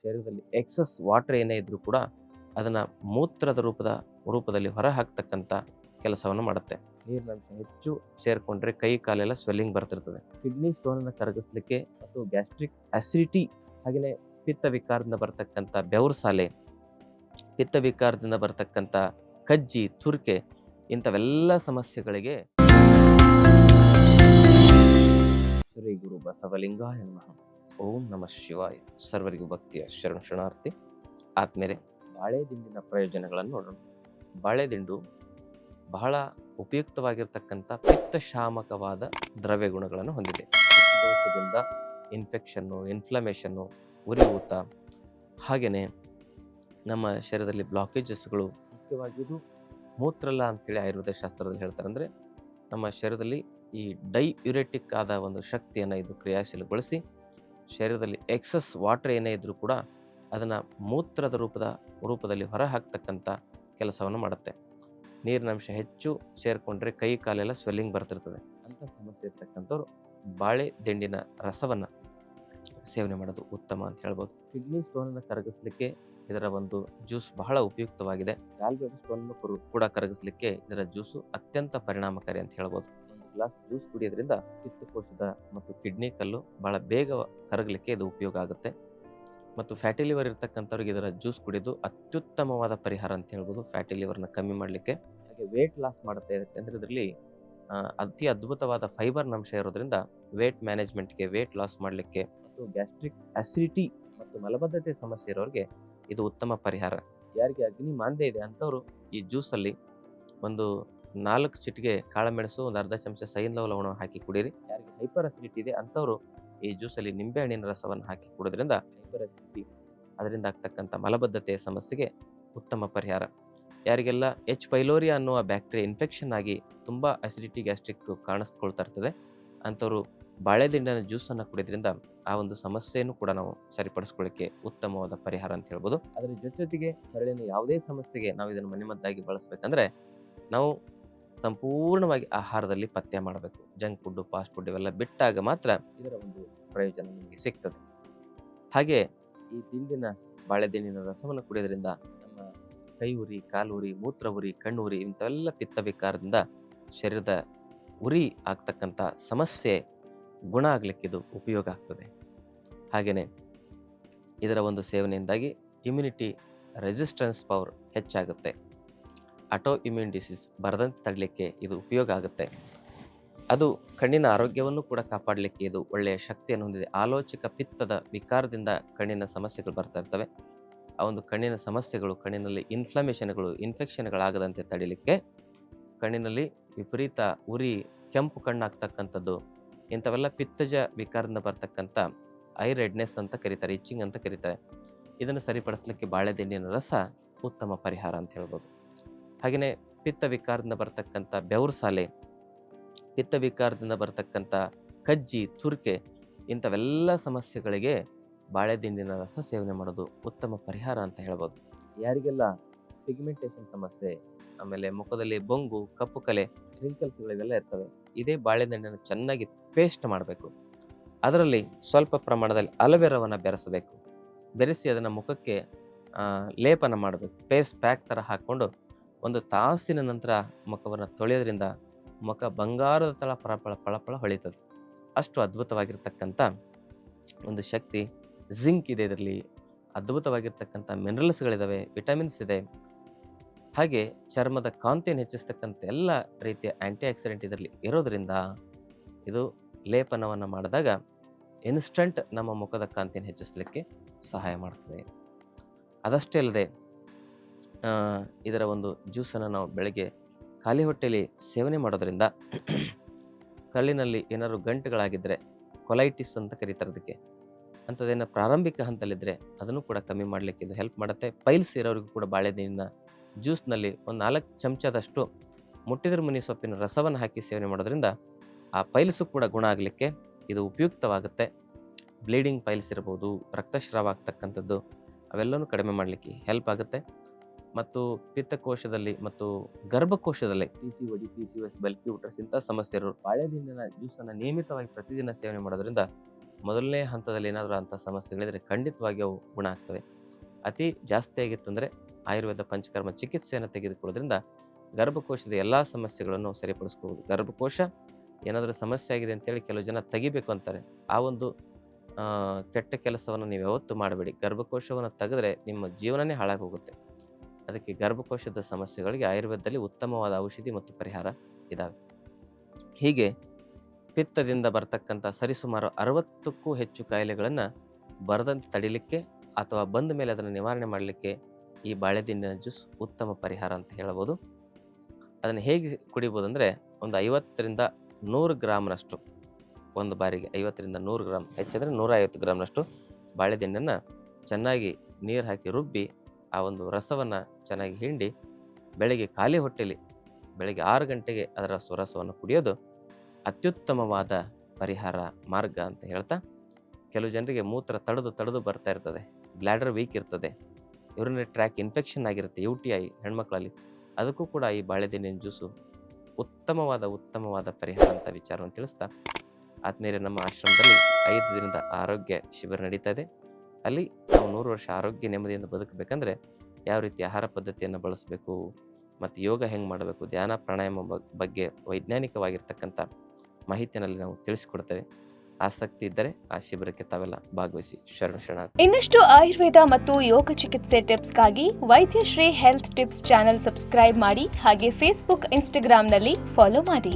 ಶರೀರದಲ್ಲಿ excess water ಏನೇ ಇದ್ರೂ ಕೂಡ ಅದನ್ನು ಮೂತ್ರದ ರೂಪದಲ್ಲಿ ಹೊರ ಹಾಕ್ತಕ್ಕಂಥ ಕೆಲಸವನ್ನು ಮಾಡುತ್ತೆ. ನೀರಿನಂಶ ಹೆಚ್ಚು ಸೇರಿಕೊಂಡ್ರೆ ಕೈ ಕಾಲೆಲ್ಲ ಸ್ವೆಲ್ಲಿಂಗ್ ಬರ್ತಿರ್ತದೆ. ಕಿಡ್ನಿ ಸ್ಟೋನನ್ನು ಕರಗಿಸ್ಲಿಕ್ಕೆ ಮತ್ತು ಗ್ಯಾಸ್ಟ್ರಿಕ್ ಅಸಿಡಿಟಿ, ಹಾಗೆಯೇ ಪಿತ್ತ ವಿಕಾರದಿಂದ ಬರ್ತಕ್ಕಂಥ ಬೆವರು ಸಾಲೆ, ಪಿತ್ತ ವಿಕಾರದಿಂದ ಬರ್ತಕ್ಕಂಥ ಕಜ್ಜಿ, ತುರ್ಕೆ, ಇಂಥವೆಲ್ಲ ಸಮಸ್ಯೆಗಳಿಗೆ ಶ್ರೀ ಗುರು ಬಸವಲಿಂಗಾಯ ನಮಃ. ಓಂ ನಮಃ ಶಿವಾಯ. ಸರ್ವರಿಗೂ ಭಕ್ತಿಯ ಶರಣಾರ್ಥಿ. ಆದ್ಮೇಲೆ ಬಾಳೆದಿಂಡಿನ ಪ್ರಯೋಜನಗಳನ್ನು ನೋಡೋಣ. ಬಾಳೆದಿಂಡು ಬಹಳ ಉಪಯುಕ್ತವಾಗಿರ್ತಕ್ಕಂಥ ಪಿತ್ತಶಾಮಕವಾದ ದ್ರವ್ಯ ಗುಣಗಳನ್ನು ಹೊಂದಿದೆ. ದೋಷದಿಂದ ಇನ್ಫೆಕ್ಷನ್ನು, ಇನ್ಫ್ಲಮೇಷನ್ನು, ಉರಿಯೂತ, ಹಾಗೆಯೇ ನಮ್ಮ ಶರೀರದಲ್ಲಿ ಬ್ಲಾಕೇಜಸ್ಗಳು, ಮುಖ್ಯವಾಗಿ ಇದು ಮೂತ್ರಲ್ಲ ಅಂತೇಳಿ ಆಯುರ್ವೇದ ಶಾಸ್ತ್ರದಲ್ಲಿ ಹೇಳ್ತಾರೆ. ಅಂದರೆ ನಮ್ಮ ಶರೀರದಲ್ಲಿ ಈ ಡೈಯುರೆಟಿಕ್ ಆದ ಒಂದು ಶಕ್ತಿಯನ್ನು ಇದು ಕ್ರಿಯಾಶೀಲಗೊಳಿಸಿ ಶರೀರದಲ್ಲಿ ಎಕ್ಸಸ್ ವಾಟರ್ ಏನೇ ಇದ್ರೂ ಕೂಡ ಅದನ್ನು ಮೂತ್ರದ ರೂಪದಲ್ಲಿ ಹೊರ ಹಾಕ್ತಕ್ಕಂಥ ಕೆಲಸವನ್ನು ಮಾಡುತ್ತೆ. ನೀರಿನಂಶ ಹೆಚ್ಚು ಸೇರಿಕೊಂಡ್ರೆ ಕೈ ಕಾಲೆಲ್ಲ ಸ್ವೆಲ್ಲಿಂಗ್ ಬರ್ತಿರ್ತದೆ. ಅಂಥ ಸಮಸ್ಯೆ ಇರ್ತಕ್ಕಂಥವ್ರು ಬಾಳೆ ದಿಂಡಿನ ರಸವನ್ನು ಸೇವನೆ ಮಾಡೋದು ಉತ್ತಮ ಅಂತ ಹೇಳ್ಬೋದು. ಕಿಡ್ನಿ ಸ್ಟೋನನ್ನು ಕರಗಿಸ್ಲಿಕ್ಕೆ ಇದರ ಒಂದು ಜ್ಯೂಸ್ ಬಹಳ ಉಪಯುಕ್ತವಾಗಿದೆ. ಗಾಲ್ಬ್ಲಾಡರ್ ಸ್ಟೋನ್ ಕೂಡ ಕರಗಿಸ್ಲಿಕ್ಕೆ ಇದರ ಜ್ಯೂಸು ಅತ್ಯಂತ ಪರಿಣಾಮಕಾರಿ ಅಂತ ಹೇಳ್ಬೋದು. ಒಂದು ಗ್ಲಾಸ್ ಜ್ಯೂಸ್ ಕುಡಿಯೋದ್ರಿಂದ ಪಿತ್ತಕೋಶದ ಮತ್ತು ಕಿಡ್ನಿ ಕಲ್ಲು ಬಹಳ ಬೇಗ ಕರಗಲಿಕ್ಕೆ ಇದು ಉಪಯೋಗ ಆಗುತ್ತೆ. ಮತ್ತು ಫ್ಯಾಟಿ ಲಿವರ್ ಇರ್ತಕ್ಕಂಥವ್ರಿಗೆ ಇದರ ಜ್ಯೂಸ್ ಕುಡಿಯೋದು ಅತ್ಯುತ್ತಮವಾದ ಪರಿಹಾರ ಅಂತ ಹೇಳ್ಬೋದು, ಫ್ಯಾಟಿ ಲಿವರ್ನ ಕಮ್ಮಿ ಮಾಡಲಿಕ್ಕೆ. ಹಾಗೆ ವೇಟ್ ಲಾಸ್ ಮಾಡುತ್ತೆ. ಯಾಕಂದರೆ ಇದರಲ್ಲಿ ಅತಿ ಅದ್ಭುತವಾದ ಫೈಬರ್ ಅಂಶ ಇರೋದ್ರಿಂದ ವೇಟ್ ಮ್ಯಾನೇಜ್ಮೆಂಟ್ಗೆ, ವೇಟ್ ಲಾಸ್ ಮಾಡಲಿಕ್ಕೆ ಮತ್ತು ಗ್ಯಾಸ್ಟ್ರಿಕ್ ಅಸಿಡಿಟಿ ಮತ್ತು ಮಲಬದ್ಧತೆ ಸಮಸ್ಯೆ ಇರೋರಿಗೆ ಇದು ಉತ್ತಮ ಪರಿಹಾರ. ಯಾರಿಗೆ ಅಗ್ನಿ ಮಾಂದ್ಯ ಇದೆ ಅಂಥವ್ರು ಈ ಜ್ಯೂಸಲ್ಲಿ ಒಂದು 4 ಚಿಟಿಕೆ ಕಾಳುಮೆಣಸು, ಒಂದು ಅರ್ಧ ಚಮಚ ಸೈನ್ ಲವಣ ಹಾಕಿ ಕುಡೀರಿ. ಯಾರಿಗೆ ಹೈಪರ್ ಅಸಿಡಿಟಿ ಇದೆ ಅಂಥವ್ರು ಈ ಜ್ಯೂಸಲ್ಲಿ ನಿಂಬೆಹಣ್ಣಿನ ರಸವನ್ನು ಹಾಕಿ ಕುಡೋದ್ರಿಂದ ಹೈಪರ್ ಅಸಿಡಿಟಿ, ಅದರಿಂದ ಆಗ್ತಕ್ಕಂಥ ಮಲಬದ್ಧತೆಯ ಸಮಸ್ಯೆಗೆ ಉತ್ತಮ ಪರಿಹಾರ. ಯಾರಿಗೆಲ್ಲ ಎಚ್ ಪೈಲೋರಿ ಅನ್ನುವ ಬ್ಯಾಕ್ಟೀರಿಯಾ ಇನ್ಫೆಕ್ಷನ್ ಆಗಿ ತುಂಬ ಅಸಿಡಿಟಿ, ಗ್ಯಾಸ್ಟ್ರಿಕ್ ಕಾಣಿಸ್ಕೊಳ್ತಾ ಇರ್ತದೆ ಅಂಥವ್ರು ಬಾಳೆದಿಂಡಿನ ಜ್ಯೂಸನ್ನು ಕುಡಿಯೋದ್ರಿಂದ ಆ ಒಂದು ಸಮಸ್ಯೆಯನ್ನು ಕೂಡ ನಾವು ಸರಿಪಡಿಸ್ಕೊಳ್ಳಿಕ್ಕೆ ಉತ್ತಮವಾದ ಪರಿಹಾರ ಅಂತ ಹೇಳ್ಬೋದು. ಅದರ ಜೊತೆಗೆ ಕರಳಿನ ಯಾವುದೇ ಸಮಸ್ಯೆಗೆ ನಾವು ಇದನ್ನು ಮನೆಮದ್ದಾಗಿ ಬಳಸಬೇಕಂದ್ರೆ ನಾವು ಸಂಪೂರ್ಣವಾಗಿ ಆಹಾರದಲ್ಲಿ ಪಥ್ಯ ಮಾಡಬೇಕು. ಜಂಕ್ ಫುಡ್, ಫಾಸ್ಟ್ ಫುಡ್ ಇವೆಲ್ಲ ಬಿಟ್ಟಾಗ ಮಾತ್ರ ಇದರ ಒಂದು ಪ್ರಯೋಜನ ನಮಗೆ ಸಿಗ್ತದೆ. ಹಾಗೆ ಈ ಬಾಳೆ ದಿಂಡಿನ ರಸವನ್ನು ಕುಡಿಯೋದ್ರಿಂದ ನಮ್ಮ ಕೈ ಉರಿ, ಕಾಲು ಉರಿ, ಮೂತ್ರ ಉರಿ, ಕಣ್ಣು ಉರಿ, ಇಂಥವೆಲ್ಲ ಪಿತ್ತ ವಿಕಾರದಿಂದ ಶರೀರದ ಉರಿ ಆಗ್ತಕ್ಕಂಥ ಸಮಸ್ಯೆ ಗುಣ ಆಗ್ಲಿಕ್ಕೆ ಇದು ಉಪಯೋಗ ಆಗ್ತದೆ. ಹಾಗೆಯೇ ಇದರ ಒಂದು ಸೇವನೆಯಿಂದಾಗಿ ಇಮ್ಯುನಿಟಿ ರೆಸಿಸ್ಟೆನ್ಸ್ ಪವರ್ ಹೆಚ್ಚಾಗುತ್ತೆ. ಆಟೋ ಇಮ್ಯೂನ್ ಡಿಸೀಸ್ ಬರದಂತೆ ತಡಲಿಕ್ಕೆ ಇದು ಉಪಯೋಗ ಆಗುತ್ತೆ. ಅದು ಕಣ್ಣಿನ ಆರೋಗ್ಯವನ್ನು ಕೂಡ ಕಾಪಾಡಲಿಕ್ಕೆ ಇದು ಒಳ್ಳೆಯ ಶಕ್ತಿಯನ್ನು ಹೊಂದಿದೆ. ಆಲೋಚಕ ಪಿತ್ತದ ವಿಕಾರದಿಂದ ಕಣ್ಣಿನ ಸಮಸ್ಯೆಗಳು ಬರ್ತಾ ಇರ್ತವೆ. ಆ ಒಂದು ಕಣ್ಣಿನ ಸಮಸ್ಯೆಗಳು, ಕಣ್ಣಿನಲ್ಲಿ ಇನ್ಫೆಕ್ಷನ್ಗಳಾಗದಂತೆ ತಡಿಲಿಕ್ಕೆ, ಕಣ್ಣಿನಲ್ಲಿ ವಿಪರೀತ ಉರಿ, ಕೆಂಪು ಕಣ್ಣಾಗ್ತಕ್ಕಂಥದ್ದು, ಇಂಥವೆಲ್ಲ ಪಿತ್ತಜ ವಿಕಾರದಿಂದ ಬರ್ತಕ್ಕಂಥ ಐ ರೆಡ್ನೆಸ್ ಅಂತ ಕರೀತಾರೆ, ಇಚ್ಚಿಂಗ್ ಅಂತ ಕರೀತಾರೆ. ಇದನ್ನು ಸರಿಪಡಿಸ್ಲಿಕ್ಕೆ ಬಾಳೆದಿಂಡಿನ ರಸ ಉತ್ತಮ ಪರಿಹಾರ ಅಂತ ಹೇಳ್ಬೋದು. ಹಾಗೆಯೇ ಪಿತ್ತ ವಿಕಾರದಿಂದ ಬರ್ತಕ್ಕಂಥ ಬೆವರು ಸಾಲೆ, ಪಿತ್ತ ವಿಕಾರದಿಂದ ಬರ್ತಕ್ಕಂಥ ಕಜ್ಜಿ, ತುರ್ಕೆ, ಇಂಥವೆಲ್ಲ ಸಮಸ್ಯೆಗಳಿಗೆ ಬಾಳೆದಿಂಡಿನ ರಸ ಸೇವನೆ ಮಾಡೋದು ಉತ್ತಮ ಪರಿಹಾರ ಅಂತ ಹೇಳ್ಬೋದು. ಯಾರಿಗೆಲ್ಲ ಪಿಗ್ಮೆಂಟೇಷನ್ ಸಮಸ್ಯೆ, ಆಮೇಲೆ ಮುಖದಲ್ಲಿ ಬೊಂಗು, ಕಪ್ಪು ಕಲೆ, ರಿಂಕಲ್ಸ್ಗಳು ಇವೆಲ್ಲ ಇರ್ತವೆ, ಇದೇ ಬಾಳೆದಿಂಡನ್ನು ಚೆನ್ನಾಗಿ ಪೇಸ್ಟ್ ಮಾಡಬೇಕು. ಅದರಲ್ಲಿ ಸ್ವಲ್ಪ ಪ್ರಮಾಣದಲ್ಲಿ ಅಲೋವೆರಾವನ್ನು ಬೆರೆಸಿ ಅದನ್ನು ಮುಖಕ್ಕೆ ಲೇಪನ ಮಾಡಬೇಕು. ಪೇಸ್ಟ್ ಪ್ಯಾಕ್ ಥರ ಹಾಕ್ಕೊಂಡು 1 ತಾಸಿನ ನಂತರ ಮುಖವನ್ನು ತೊಳೆಯೋದ್ರಿಂದ ಮುಖ ಬಂಗಾರದ ತಳ ಪಳಪಳ ಹೊಳಿತದೆ. ಅಷ್ಟು ಅದ್ಭುತವಾಗಿರ್ತಕ್ಕಂಥ ಒಂದು ಶಕ್ತಿ, ಜಿಂಕ್ ಇದೆ ಇದರಲ್ಲಿ, ಅದ್ಭುತವಾಗಿರ್ತಕ್ಕಂಥ ಮಿನರಲ್ಸ್ಗಳಿದ್ದಾವೆ, ವಿಟಮಿನ್ಸ್ ಇದೆ. ಹಾಗೆ ಚರ್ಮದ ಕಾಂತಿಯನ್ನು ಹೆಚ್ಚಿಸ್ತಕ್ಕಂಥ ಎಲ್ಲ ರೀತಿಯ ಆ್ಯಂಟಿ ಆಕ್ಸಿಡೆಂಟ್ ಇದರಲ್ಲಿ ಇರೋದ್ರಿಂದ ಇದು ಲೇಪನವನ್ನು ಮಾಡಿದಾಗ ಇನ್ಸ್ಟಂಟ್ ನಮ್ಮ ಮುಖದ ಕಾಂತಿಯನ್ನು ಹೆಚ್ಚಿಸಲಿಕ್ಕೆ ಸಹಾಯ ಮಾಡ್ತದೆ. ಅದಷ್ಟೇ ಅಲ್ಲದೆ ಇದರ ಒಂದು ಜ್ಯೂಸನ್ನು ನಾವು ಬೆಳಗ್ಗೆ ಖಾಲಿ ಹೊಟ್ಟೆಯಲ್ಲಿ ಸೇವನೆ ಮಾಡೋದ್ರಿಂದ ಕಲ್ಲಿನಲ್ಲಿ ಏನಾದ್ರು ಗಂಟುಗಳಾಗಿದ್ದರೆ, ಕೊಲೈಟಿಸ್ ಅಂತ ಕರೀತಾರೆ ಅದಕ್ಕೆ, ಅಂಥದ್ದೇನೋ ಪ್ರಾರಂಭಿಕ ಹಂತದಲ್ಲಿದ್ದರೆ ಅದನ್ನು ಕೂಡ ಕಮ್ಮಿ ಮಾಡಲಿಕ್ಕೆ ಇದು ಹೆಲ್ಪ್ ಮಾಡುತ್ತೆ. ಪೈಲ್ಸ್ ಇರೋರಿಗೂ ಕೂಡ ಬಾಳೆದಿಂಡಿನ ಜ್ಯೂಸ್ನಲ್ಲಿ ಒಂದು 4 ಚಮಚದಷ್ಟು ಮುಟ್ಟಿದ್ರ ಮುನಿ ಸೊಪ್ಪಿನ ರಸವನ್ನು ಹಾಕಿ ಸೇವನೆ ಮಾಡೋದ್ರಿಂದ ಆ ಪೈಲ್ಸು ಕೂಡ ಗುಣ ಆಗಲಿಕ್ಕೆ ಇದು ಉಪಯುಕ್ತವಾಗುತ್ತೆ. ಬ್ಲೀಡಿಂಗ್ ಪೈಲ್ಸ್ ಇರ್ಬೋದು, ರಕ್ತಸ್ರಾವ ಆಗ್ತಕ್ಕಂಥದ್ದು, ಅವೆಲ್ಲವೂ ಕಡಿಮೆ ಮಾಡಲಿಕ್ಕೆ ಹೆಲ್ಪ್ ಆಗುತ್ತೆ. ಮತ್ತು ಪಿತ್ತಕೋಶದಲ್ಲಿ ಮತ್ತು ಗರ್ಭಕೋಶದಲ್ಲಿ PCOD, PCOS, ಬಲ್ಕಿ ಯೂಟ್ರಸ್ ಇಂಥ ಸಮಸ್ಯೆ ಇರೋರು ಬಾಳೆದಿಂಡಿನ ಜ್ಯೂಸನ್ನು ನಿಯಮಿತವಾಗಿ ಪ್ರತಿದಿನ ಸೇವನೆ ಮಾಡೋದ್ರಿಂದ ಮೊದಲನೇ ಹಂತದಲ್ಲಿ ಏನಾದರೂ ಅಂಥ ಸಮಸ್ಯೆಗಳಿದ್ರೆ ಖಂಡಿತವಾಗಿ ಅವು ಗುಣ ಆಗ್ತವೆ. ಅತಿ ಜಾಸ್ತಿ ಆಗಿತ್ತಂದರೆ ಆಯುರ್ವೇದ ಪಂಚಕರ್ಮ ಚಿಕಿತ್ಸೆಯನ್ನು ತೆಗೆದುಕೊಳ್ಳೋದ್ರಿಂದ ಗರ್ಭಕೋಶದ ಎಲ್ಲ ಸಮಸ್ಯೆಗಳನ್ನು ಸರಿಪಡಿಸ್ಕೋಬೋದು. ಗರ್ಭಕೋಶ ಏನಾದರೂ ಸಮಸ್ಯೆ ಆಗಿದೆ ಅಂತೇಳಿ ಕೆಲವು ಜನ ತೆಗಿಬೇಕು ಅಂತಾರೆ. ಆ ಒಂದು ಕೆಟ್ಟ ಕೆಲಸವನ್ನು ನೀವು ಯಾವತ್ತೂ ಮಾಡಬೇಡಿ. ಗರ್ಭಕೋಶವನ್ನು ತೆಗೆದ್ರೆ ನಿಮ್ಮ ಜೀವನನೇ ಹಾಳಾಗಿ ಹೋಗುತ್ತೆ. ಅದಕ್ಕೆ ಗರ್ಭಕೋಶದ ಸಮಸ್ಯೆಗಳಿಗೆ ಆಯುರ್ವೇದದಲ್ಲಿ ಉತ್ತಮವಾದ ಔಷಧಿ ಮತ್ತು ಪರಿಹಾರ ಇದ್ದಾವೆ. ಹೀಗೆ ಪಿತ್ತದಿಂದ ಬರ್ತಕ್ಕಂಥ ಸರಿಸುಮಾರು 60ಕ್ಕೂ ಹೆಚ್ಚು ಕಾಯಿಲೆಗಳನ್ನು ಬರದಂತೆ ತಡಿಲಿಕ್ಕೆ ಅಥವಾ ಬಂದ ಮೇಲೆ ಅದನ್ನು ನಿವಾರಣೆ ಮಾಡಲಿಕ್ಕೆ ಈ ಬಾಳೆದಿಂಡಿನ ಜ್ಯೂಸ್ ಉತ್ತಮ ಪರಿಹಾರ ಅಂತ ಹೇಳ್ಬೋದು. ಅದನ್ನು ಹೇಗೆ ಕುಡಿಬೋದು ಅಂದರೆ, ಒಂದು 50ರಿಂದ 100 ಗ್ರಾಮ್ನಷ್ಟು ಒಂದು ಬಾರಿಗೆ 50ರಿಂದ 100 ಗ್ರಾಮ್, ಹೆಚ್ಚಂದರೆ 150 ಗ್ರಾಮ್ನಷ್ಟು ಬಾಳೆದಿಂಡನ್ನು ಚೆನ್ನಾಗಿ ನೀರು ಹಾಕಿ ರುಬ್ಬಿ ಆ ಒಂದು ರಸವನ್ನು ಚೆನ್ನಾಗಿ ಹಿಂಡಿ ಬೆಳಗ್ಗೆ ಖಾಲಿ ಹೊಟ್ಟೆಯಲ್ಲಿ ಬೆಳಗ್ಗೆ 6 ಗಂಟೆಗೆ ಅದರ ರಸವನ್ನು ಕುಡಿಯೋದು ಅತ್ಯುತ್ತಮವಾದ ಪರಿಹಾರ ಮಾರ್ಗ ಅಂತ ಹೇಳ್ತಾ, ಕೆಲವು ಜನರಿಗೆ ಮೂತ್ರ ತಡೆದು ಬರ್ತಾ ಇರ್ತದೆ, ಬ್ಲ್ಯಾಡರ್ ವೀಕ್ ಇರ್ತದೆ, ಯೂರಿನರಿ ಟ್ರ್ಯಾಕ್ ಇನ್ಫೆಕ್ಷನ್ ಆಗಿರುತ್ತೆ, UTI ಹೆಣ್ಮಕ್ಳಲ್ಲಿ, ಅದಕ್ಕೂ ಕೂಡ ಈ ಬಾಳೆದಿಂಡಿನ ಜ್ಯೂಸು ಉತ್ತಮವಾದ ಪರಿಹಾರ ಅಂತ ವಿಚಾರವನ್ನು ತಿಳಿಸ್ತಾ, ಆದ್ಮೇಲೆ ನಮ್ಮ ಆಶ್ರಮದಲ್ಲಿ 5 ದಿನದ ಆರೋಗ್ಯ ಶಿಬಿರ ನಡೀತಾ ಇದೆ. ಅಲ್ಲಿ ನಾವು 100 ವರ್ಷ ಆರೋಗ್ಯ ನೆಮ್ಮದಿಯಿಂದ ಬದುಕಬೇಕಂದ್ರೆ ಯಾವ ರೀತಿ ಆಹಾರ ಪದ್ಧತಿಯನ್ನು ಬಳಸಬೇಕು ಮತ್ತು ಯೋಗ ಹೆಂಗೆ ಮಾಡಬೇಕು, ಧ್ಯಾನ ಪ್ರಾಣಾಯಾಮ ಬಗ್ಗೆ ವೈಜ್ಞಾನಿಕವಾಗಿರ್ತಕ್ಕಂಥ ಮಾಹಿತಿಯಲ್ಲಿ ನಾವು ತಿಳಿಸಿಕೊಡ್ತೇವೆ. ಆಸಕ್ತಿ ಇದ್ದರೆ ಆ ಶಿಬಿರಕ್ಕೆ ತಾವೆಲ್ಲ ಭಾಗವಹಿಸಿ. ಶರಣ. ಇನ್ನಷ್ಟು ಆಯುರ್ವೇದ ಮತ್ತು ಯೋಗ ಚಿಕಿತ್ಸೆ ಟಿಪ್ಸ್ಗಾಗಿ Vaidyashree health tips channel subscribe ಮಾಡಿ, ಹಾಗೆ ಫೇಸ್ಬುಕ್, ಇನ್ಸ್ಟಾಗ್ರಾಂನಲ್ಲಿ ಫಾಲೋ ಮಾಡಿ.